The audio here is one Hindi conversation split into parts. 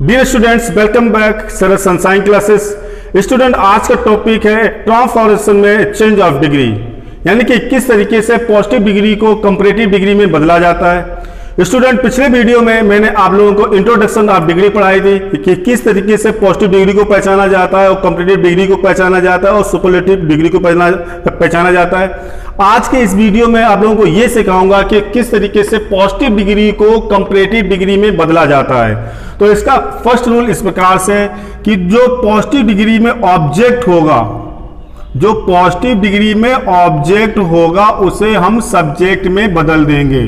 डियर स्टूडेंट्स, वेलकम बैक सरल सनसाइन क्लासेस। स्टूडेंट, आज का टॉपिक है ट्रांसफॉर्मेशन में चेंज ऑफ डिग्री, यानी कि किस तरीके से पॉजिटिव डिग्री को कंपैरेटिव डिग्री में बदला जाता है। स्टूडेंट, पिछले वीडियो में मैंने आप लोगों को इंट्रोडक्शन ऑफ डिग्री पढ़ाई थी कि किस तरीके से पॉजिटिव डिग्री को पहचाना जाता है और कंपैरेटिव डिग्री को पहचाना जाता है और सुपरलेटिव डिग्री को पहचाना जाता है। आज के इस वीडियो में आप लोगों को यह सिखाऊंगा कि किस तरीके से पॉजिटिव डिग्री को कंपैरेटिव डिग्री में बदला जाता है। तो इसका फर्स्ट रूल इस प्रकार से है कि जो पॉजिटिव डिग्री में ऑब्जेक्ट होगा, जो पॉजिटिव डिग्री में ऑब्जेक्ट होगा उसे हम सब्जेक्ट में बदल देंगे,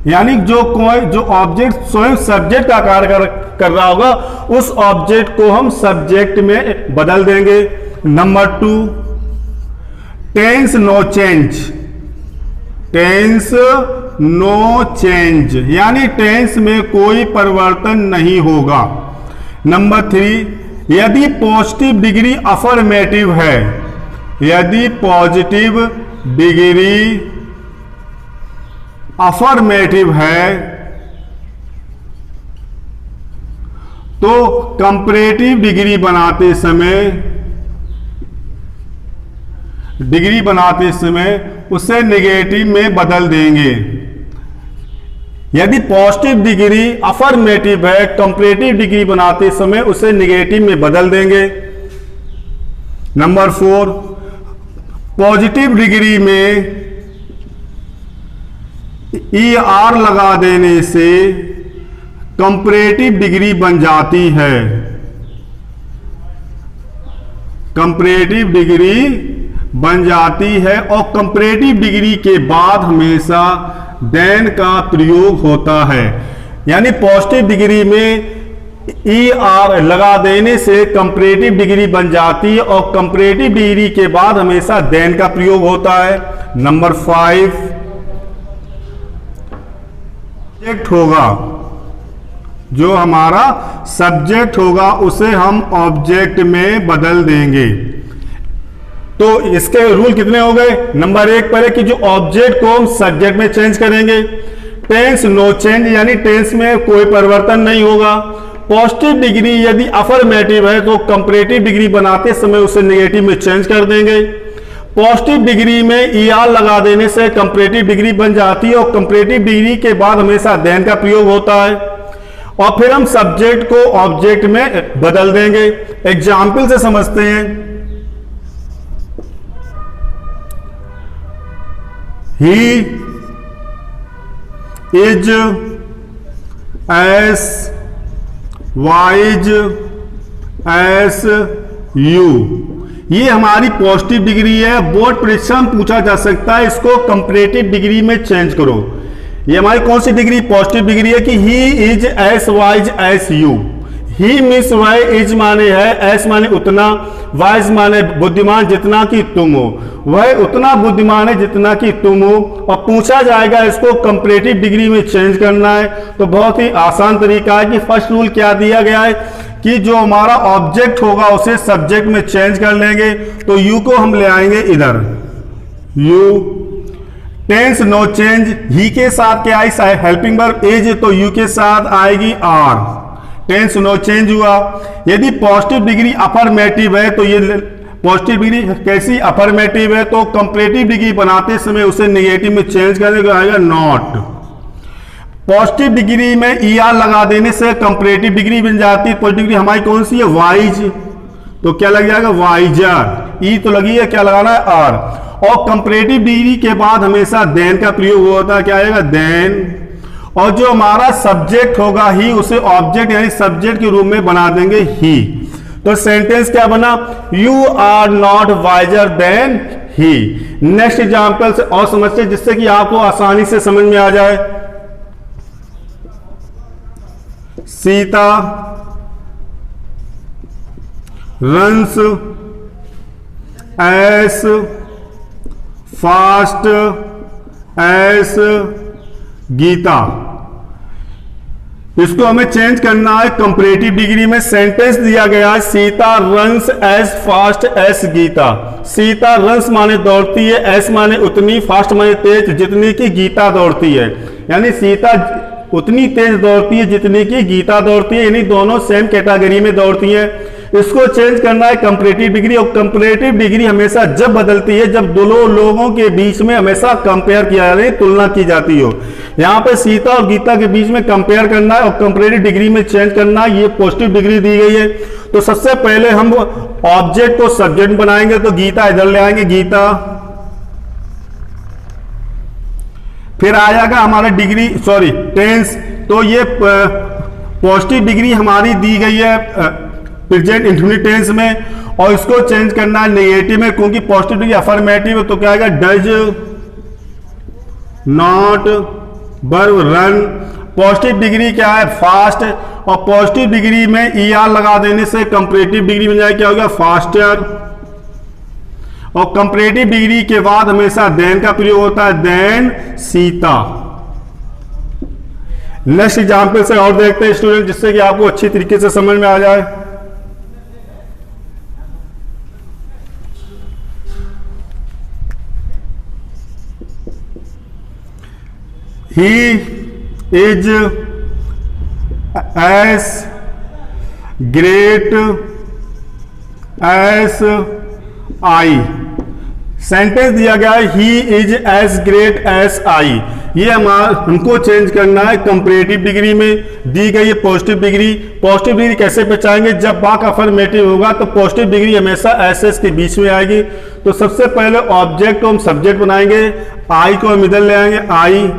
यानी जो ऑब्जेक्ट स्वयं सब्जेक्ट का कार्य कर रहा होगा उस ऑब्जेक्ट को हम सब्जेक्ट में बदल देंगे। Number 2, tense no change, tense no change, यानी टेंस में कोई परिवर्तन नहीं होगा। नंबर 3, यदि पॉजिटिव डिग्री अफर्मेटिव है, यदि पॉजिटिव डिग्री अफर्मेटिव है तो कंपैरेटिव डिग्री बनाते समय उसे नेगेटिव में बदल देंगे। यदि पॉजिटिव डिग्री अफर्मेटिव है, कंपैरेटिव डिग्री बनाते समय उसे नेगेटिव में बदल देंगे। नंबर 4, पॉजिटिव डिग्री में ER लगा देने से कंपैरेटिव डिग्री बन जाती है, कंपैरेटिव डिग्री बन जाती है और कंपैरेटिव डिग्री के बाद हमेशा देन का प्रयोग होता है। यानी पॉजिटिव डिग्री में ER लगा देने से कंपैरेटिव डिग्री बन जाती है और कंपैरेटिव डिग्री के बाद हमेशा देन का प्रयोग होता है। नंबर 5, सब्जेक्ट होगा, जो हमारा सब्जेक्ट होगा उसे हम ऑब्जेक्ट में बदल देंगे। तो इसके रूल कितने हो गए? नंबर 1 पहले कि जो ऑब्जेक्ट को हम सब्जेक्ट में चेंज करेंगे। टेंस नो चेंज, यानी टेंस में कोई परिवर्तन नहीं होगा। पॉजिटिव डिग्री यदि अफर्मेटिव है तो कंपैरेटिव डिग्री बनाते समय उसे नेगेटिव में चेंज कर देंगे। पॉजिटिव डिग्री में ER लगा देने से कंपैरेटिव डिग्री बन जाती है और कंपैरेटिव डिग्री के बाद हमेशा देन का प्रयोग होता है और फिर हम सब्जेक्ट को ऑब्जेक्ट में बदल देंगे। एग्जाम्पल से समझते हैं। He is S wise S U, ये हमारी पॉजिटिव डिग्री है। बोर्ड परीक्षा में पूछा जा सकता है इसको कंपैरेटिव डिग्री में चेंज करो। ये हमारी कौन सी डिग्री? पॉजिटिव डिग्री है कि he is S wise S U. He means वह, इज माने है, एस माने उतना, वाइज माने बुद्धिमान जितना कि तुम हो, वह उतना बुद्धिमान है जितना कि तुम हो। और पूछा जाएगा इसको कंपैरेटिव डिग्री में चेंज करना है तो बहुत ही आसान तरीका है कि फर्स्ट रूल क्या दिया गया है कि जो हमारा ऑब्जेक्ट होगा उसे सब्जेक्ट में चेंज कर लेंगे। तो यू को हम ले आएंगे इधर, यू। टेंस नो चेंज, ही के साथ क्या आई? हेल्पिंग वर्ब इज, तो यू के साथ आएगी आर। टेंस नो चेंज हुआ। यदि पॉजिटिव डिग्री अफर्मेटिव है तो ये पॉजिटिव डिग्री कैसी? अफर्मेटिव है तो कंपैरेटिव डिग्री बनाते समय उसे नेगेटिव में चेंज करने को आएगा नॉट। पॉजिटिव डिग्री में ER लगा देने से कंपैरेटिव डिग्री बन जाती है। पॉजिटिव डिग्री हमारी कौन सी है? वाइज, तो क्या लग जाएगा? वाइजर। ई तो लगी है, क्या लगाना है? आर। और कंपैरेटिव डिग्री के बाद हमेशा देन का प्रयोग होता है, क्या आएगा? देन। और जो हमारा सब्जेक्ट होगा ही, उसे ऑब्जेक्ट यानी सब्जेक्ट के रूप में बना देंगे ही। तो सेंटेंस क्या बना? You are not wiser than he. Next example से और समझते जिससे कि आपको आसानी से समझ में आ जाए। Sita runs as fast as Gita. इसको हमें चेंज करना है कंपैरेटिव डिग्री में। सेंटेंस दिया गया है Sita runs as fast as Gita. Sita runs माने दौड़ती है, एस माने उतनी, फास्ट माने तेज जितनी की गीता दौड़ती है। यानी सीता उतनी तेज दौड़ती है जितनी कि गीता दौड़ती है, यानी दोनों सेम कैटेगरी में दौड़ती हैं। इसको चेंज करना है कंपैरेटिव डिग्री, और कंपैरेटिव डिग्री हमेशा जब बदलती है जब दो लोगों के बीच में हमेशा कंपेयर किया जाए, तुलना की जाती हो। यहाँ पे सीता और गीता के बीच में कंपेयर करना है और कंपैरेटिव डिग्री में चेंज करना है, ये पॉजिटिव डिग्री दी गई है। तो सबसे पहले हम ऑब्जेक्ट को सब्जेक्ट बनाएंगे, तो गीता इधर ले आएंगे, गीता, फिर आ जाएगा हमारा डिग्री सॉरी टेंस, तो ये पॉजिटिव डिग्री हमारी दी गई है प्रेजेंट इंडेफिनिट टेंस में, और इसको चेंज करना है नेगेटिव में, क्योंकि पॉजिटिव डिग्री अफर्मेटिव है, तो क्या आएगा does not verb run. Positive degree क्या है फास्ट, और पॉजिटिव डिग्री में ER लगा देने से कंपैरेटिव डिग्री बन जाए, क्या हो गया फास्टर। और कंपैरेटिव डिग्री के बाद हमेशा देन का प्रयोग होता है, देन सीता। नेक्स्ट एग्जाम्पल से और देखते हैं स्टूडेंट, जिससे कि आपको अच्छी तरीके से समझ में आ जाए। He is as great as I। Sentence दिया गया है he is as great as I, ये हमको चेंज करना है कंपैरेटिव डिग्री में दी गई है पॉजिटिव डिग्री। पॉजिटिव डिग्री कैसे पहचानेंगे, जब बाक अफर्मेटिव होगा तो पॉजिटिव डिग्री हमेशा एस एस के बीच में आएगी। तो सबसे पहले ऑब्जेक्ट को हम सब्जेक्ट बनाएंगे, आई को हम इधर ले आएंगे, आई,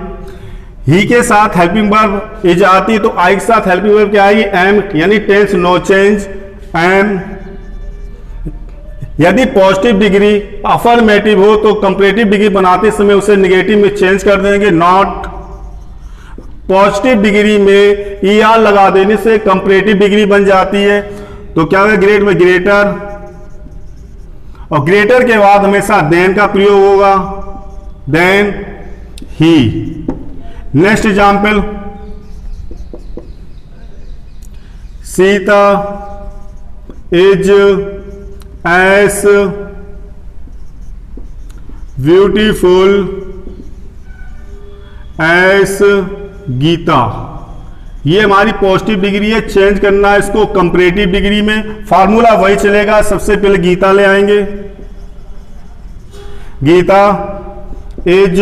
ही के साथ हेल्पिंग वर्ब इज आती है, तो आई के साथ हेल्पिंग वर्ब क्या आएगी एम, यानी टेंस नो चेंज एम। यदि पॉजिटिव डिग्री अफर्मेटिव हो तो कंपैरेटिव डिग्री बनाते समय उसे नेगेटिव में चेंज कर देंगे, नॉट। पॉजिटिव डिग्री में ER लगा देने से कंपैरेटिव डिग्री बन जाती है, तो क्या है ग्रेट में ग्रेटर, और ग्रेटर के बाद हमेशा देन का प्रयोग होगा, than he. Next example, Sita is as beautiful as Gita. ये हमारी पॉजिटिव डिग्री है, चेंज करना है इसको कंपैरेटिव डिग्री में। फार्मूला वही चलेगा, सबसे पहले गीता ले आएंगे, Gita is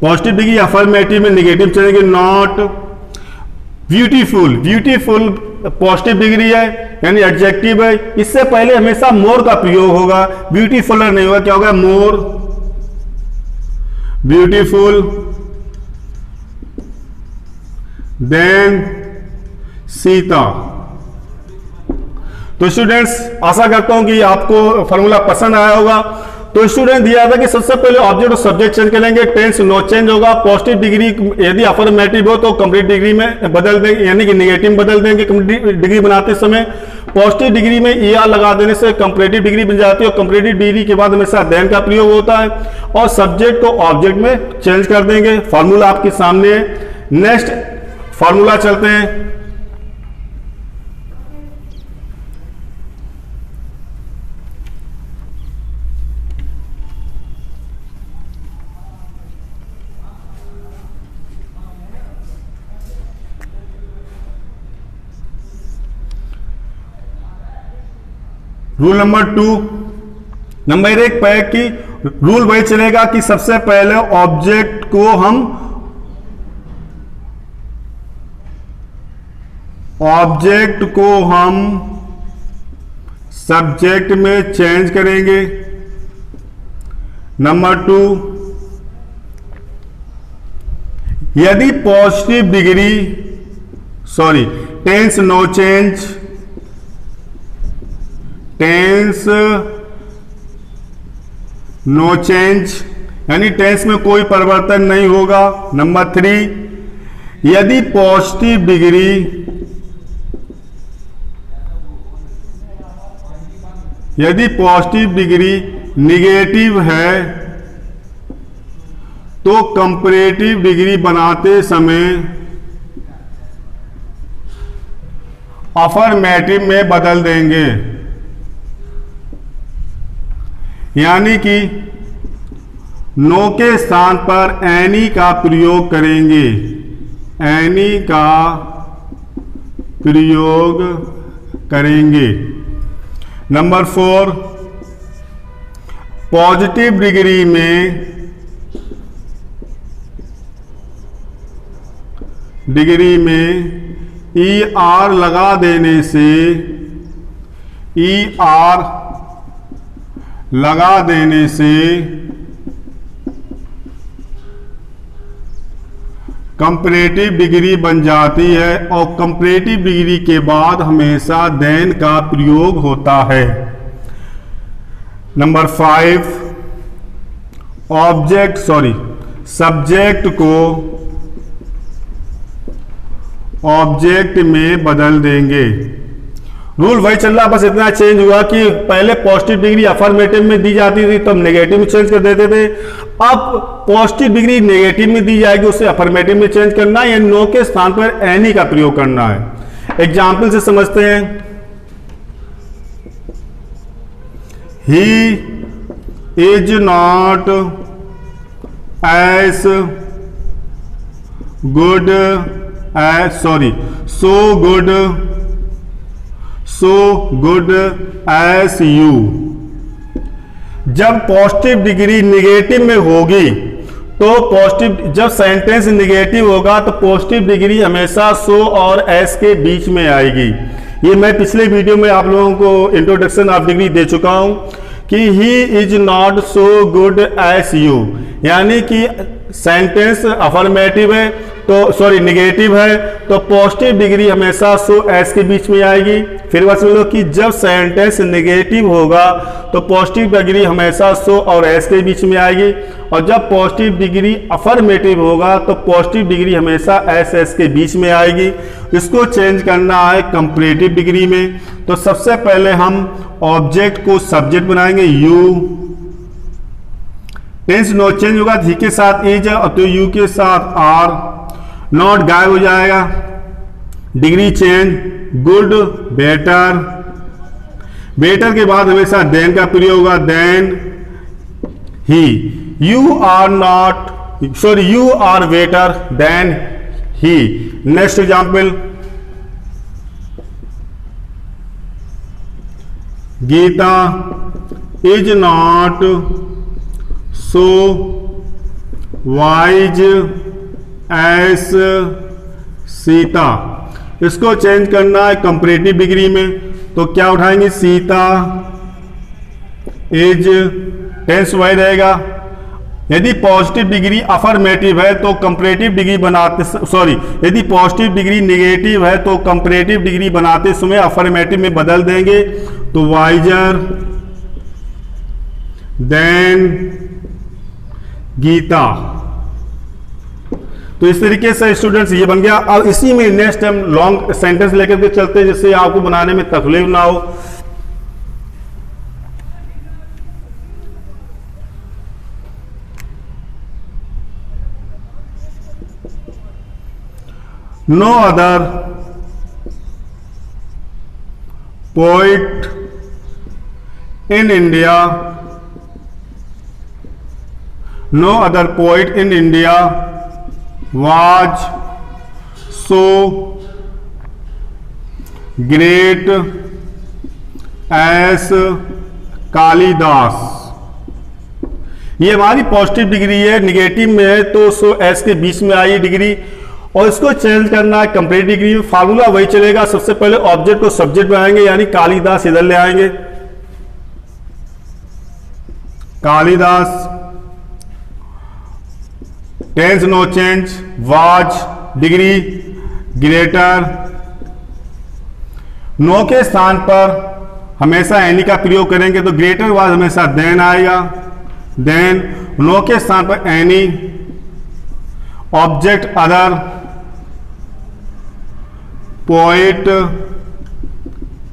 positive degree affirmative में नेगेटिव चलेंगे, not. Beautiful, beautiful positive degree है यानी एडजेक्टिव है, इससे पहले हमेशा मोर का प्रयोग होगा, ब्यूटीफुलर नहीं होगा, क्या होगा मोर, ब्यूटीफुल देन सीता। तो स्टूडेंट्स आशा करता हूं कि आपको फॉर्मूला पसंद आया होगा। तो स्टूडेंट दिया था कि सबसे पहले ऑब्जेक्ट और सब्जेक्ट चेंज करेंगे, टेंस नो चेंज होगा, पॉजिटिव डिग्री यदि अफर्मेटिव हो तो कंप्लीट डिग्री में बदल देंगे, यानी कि नेगेटिव बदल देंगे कंप्लीट डिग्री बनाते समय। पॉजिटिव डिग्री में ER लगा देने से कंपैरेटिव डिग्री बन जाती है, और कंपैरेटिव डिग्री के बाद हमेशा देन का प्रयोग होता है, और सब्जेक्ट को ऑब्जेक्ट में चेंज कर देंगे। फॉर्मूला आपके सामने है। नेक्स्ट फॉर्मूला चलते हैं। रूल नंबर 2, नंबर 1 पे कि रूल वही चलेगा कि सबसे पहले ऑब्जेक्ट को हम सब्जेक्ट में चेंज करेंगे। नंबर 2, यदि positive degree tense no change, tense no change यानी टेंस में कोई परिवर्तन नहीं होगा। नंबर 3, यदि पॉजिटिव डिग्री निगेटिव है तो कंपैरेटिव डिग्री बनाते समय अफर्मेटिव में बदल देंगे, यानी कि नो के स्थान पर एनी का प्रयोग करेंगे। एनी का प्रयोग करेंगे। नंबर 4, पॉजिटिव डिग्री में ई आर लगा देने से कंपैरेटिव डिग्री बन जाती है और कंपैरेटिव डिग्री के बाद हमेशा देन का प्रयोग होता है। नंबर 5, सब्जेक्ट को ऑब्जेक्ट में बदल देंगे। रूल वही चल रहा, बस इतना चेंज हुआ कि पहले पॉजिटिव डिग्री अफर्मेटिव में दी जाती थी तो हम नेगेटिव में चेंज कर देते थे। अब पॉजिटिव डिग्री नेगेटिव में दी जाएगी, उसे अफर्मेटिव में चेंज करना है या नो के स्थान पर एनी का प्रयोग करना है। एग्जाम्पल से समझते हैं। He is not as good so good as you. जब पॉजिटिव डिग्री निगेटिव में होगी तो पॉजिटिव, जब सेंटेंस निगेटिव होगा तो पॉजिटिव डिग्री हमेशा सो और एस के बीच में आएगी। ये मैं पिछले वीडियो में आप लोगों को इंट्रोडक्शन ऑफ डिग्री दे चुका हूं कि he is not so good as you, यानी कि सेंटेंस अफर्मेटिव है तो निगेटिव है तो पॉजिटिव डिग्री हमेशा सो एस के बीच में आएगी। फिर बस समझ लो कि जब सेंटेंस नेगेटिव होगा तो पॉजिटिव डिग्री हमेशा सो और एस के बीच में आएगी, और जब पॉजिटिव डिग्री अफर्मेटिव होगा तो पॉजिटिव डिग्री हमेशा एस के बीच में आएगी। इसको चेंज करना है कंपैरेटिव डिग्री में। तो सबसे पहले हम ऑब्जेक्ट को सब्जेक्ट बनाएंगे, यू। टेंस नो चेंज होगा, ही के साथ इज तो यू के साथ आर। नॉट गायब हो जाएगा। Degree change, good, better. Better के बाद हमेशा देन का प्रयोग होगा, than he. You are better than he. Next example, Gita is not so wise as Sita. इसको चेंज करना है कंपैरेटिव डिग्री में, तो क्या उठाएंगे, सीता इज, टेंस वही रहेगा। यदि पॉजिटिव डिग्री अफर्मेटिव है तो कंपैरेटिव डिग्री बनाते, यदि पॉजिटिव डिग्री नेगेटिव है तो कंपैरेटिव डिग्री बनाते समय अफर्मेटिव में बदल देंगे, तो वाइजर देन गीता। तो इस तरीके से स्टूडेंट्स ये बन गया। अब इसी में नेक्स्ट हम लॉन्ग सेंटेंस लेकर के चलते हैं जिससे आपको बनाने में तकलीफ ना हो। No other poet in India, no other poet in India was so great as Kalidas. ये हमारी पॉजिटिव डिग्री है, निगेटिव में है तो सो एस के बीच में आई डिग्री, और इसको चेंज करना है कंपैरेटिव डिग्री में। फार्मूला वही चलेगा, सबसे पहले ऑब्जेक्ट को सब्जेक्ट बनाएंगे, यानी कालिदास इधर ले आएंगे, Kalidas. Tense no change, was, degree greater. No के स्थान पर हमेशा एनी का प्रयोग करेंगे तो ग्रेटर वाज हमेशा देन आएगा, देन। नो के स्थान पर any. Object other, poet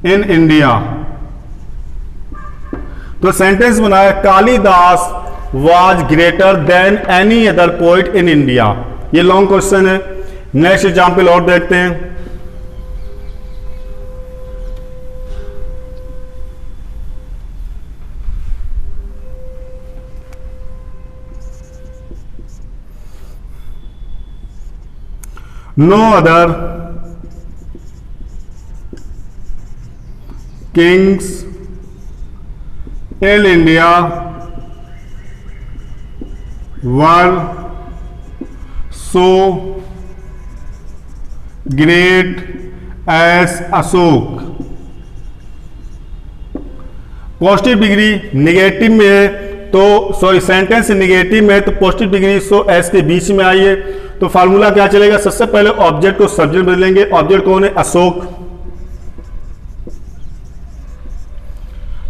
in India. तो सेंटेंस बनाया, Kalidas was greater than any other poet in India। ये लॉन्ग क्वेश्चन है। नेक्स्ट एग्जाम्पल और देखते हैं। No other kings in India were so great as Ashok. Positive degree negative में है तो सॉरी सेंटेंस निगेटिव में है तो पॉजिटिव डिग्री सो एस के बीच में आई है। तो फार्मूला क्या चलेगा, सबसे पहले ऑब्जेक्ट को सब्जेक्ट बदलेंगे। ऑब्जेक्ट कौन है, अशोक।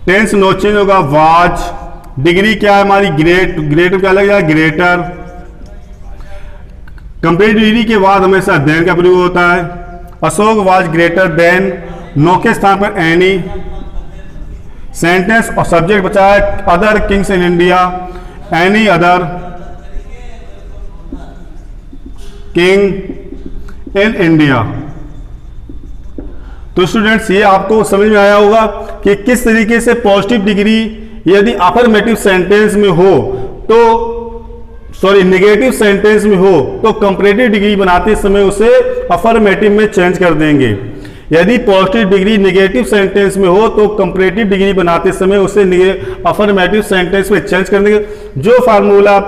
टेंस नो चेंज होगा, वाज। डिग्री क्या है हमारी, ग्रेट। ग्रेट क्या लगेगा, ग्रेटर। कंपेरेटिव डिग्री के बाद हमेशा देन का प्रयोग होता है। Ashok was greater than, no के स्थान पर एनी। सेंटेंस और सब्जेक्ट बचा है other kings in India, any other king in India. तो स्टूडेंट्स ये आपको समझ में आया होगा कि किस तरीके से पॉजिटिव डिग्री यदि अफर्मेटिव सेंटेंस में हो तो सॉरी नेगेटिव सेंटेंस में हो तो कंपैरेटिव डिग्री बनाते समय उसे अफर्मेटिव में चेंज कर देंगे। यदि पॉजिटिव डिग्री नेगेटिव सेंटेंस में हो तो कंपैरेटिव डिग्री बनाते समय उसे अफर्मेटिव सेंटेंस में चेंज कर देंगे। जो फार्मूला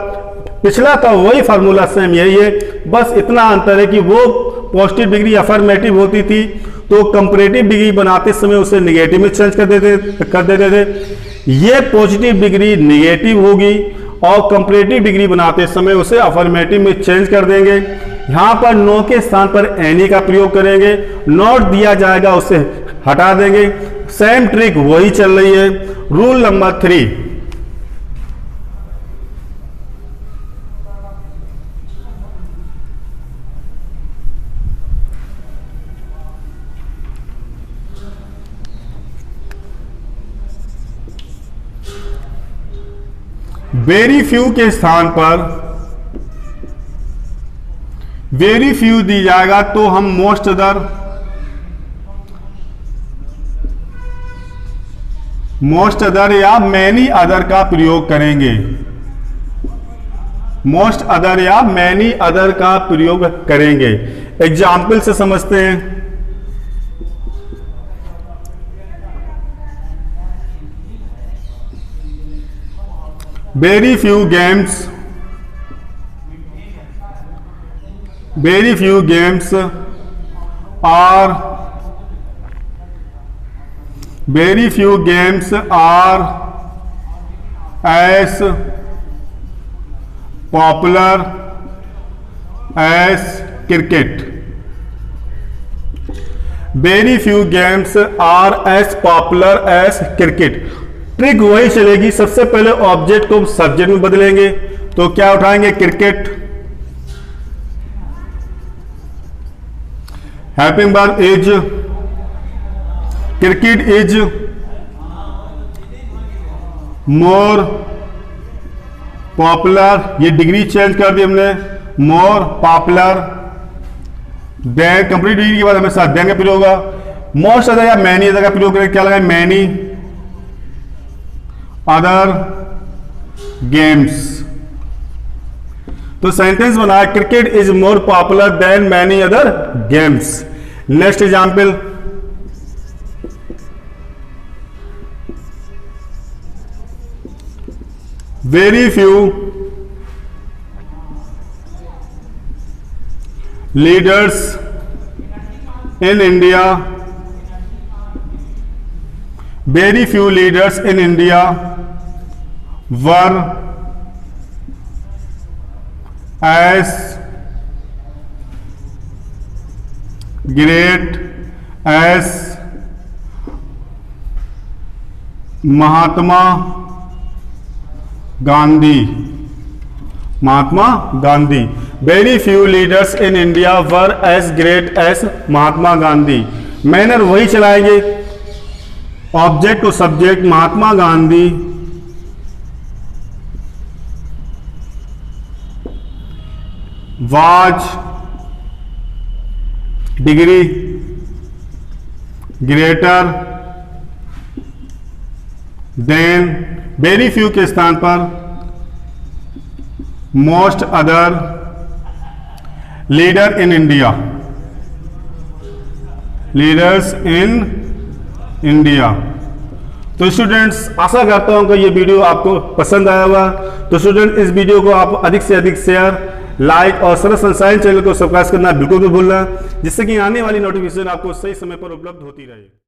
पिछला था वही फार्मूला सेम यही है, बस इतना अंतर है कि वो पॉजिटिव डिग्री अफर्मेटिव होती थी तो कंपैरेटिव डिग्री बनाते समय उसे नेगेटिव में चेंज कर देते थे। ये पॉजिटिव डिग्री नेगेटिव होगी और कंपैरेटिव डिग्री बनाते समय उसे अफर्मेटिव में चेंज कर देंगे। यहां पर नो के स्थान पर एनी का प्रयोग करेंगे, नॉट दिया जाएगा उसे हटा देंगे। सेम ट्रिक वही चल रही है। रूल नंबर 3, वेरी फ्यू के स्थान पर वेरी फ्यू दी जाएगा तो हम मोस्ट अदर या मैनी अदर का प्रयोग करेंगे। मोस्ट अदर या मैनी अदर का प्रयोग करेंगे। एग्जाम्पल से समझते हैं। Very few games are as popular as cricket. Very few games are as popular as cricket. Trick वही चलेगी। सबसे पहले ऑब्जेक्ट को सब्जेक्ट में बदलेंगे तो क्या उठाएंगे, cricket. Helping verb is, cricket is more popular, ये डिग्री चेंज कर दी हमने, more popular than. Complete degree के बाद हमेशा देन का प्रयोग होगा। मोस्ट अदर या मैनी अदर का प्रयोग करेंगे, क्या लगा, मैनी अदर गेम्स। तो सेंटेंस बना, cricket is more popular than many other games. Next example, very few leaders in India, very few leaders in India were as great as Mahatma Gandhi. Very few leaders in India were as great as Mahatma Gandhi. Manner वही चलाएंगे, ऑब्जेक्ट और subject Mahatma Gandhi was degree greater than, very few के स्थान पर most other leader in India. Leaders in India. तो स्टूडेंट्स, आशा करता हूं कि ये वीडियो आपको पसंद आया होगा। तो स्टूडेंट, इस वीडियो को आप अधिक से अधिक शेयर, लाइक और सरल सनशाइन चैनल को सब्सक्राइब करना बिल्कुल भी भूलना, जिससे कि आने वाली नोटिफिकेशन आपको सही समय पर उपलब्ध होती रहे।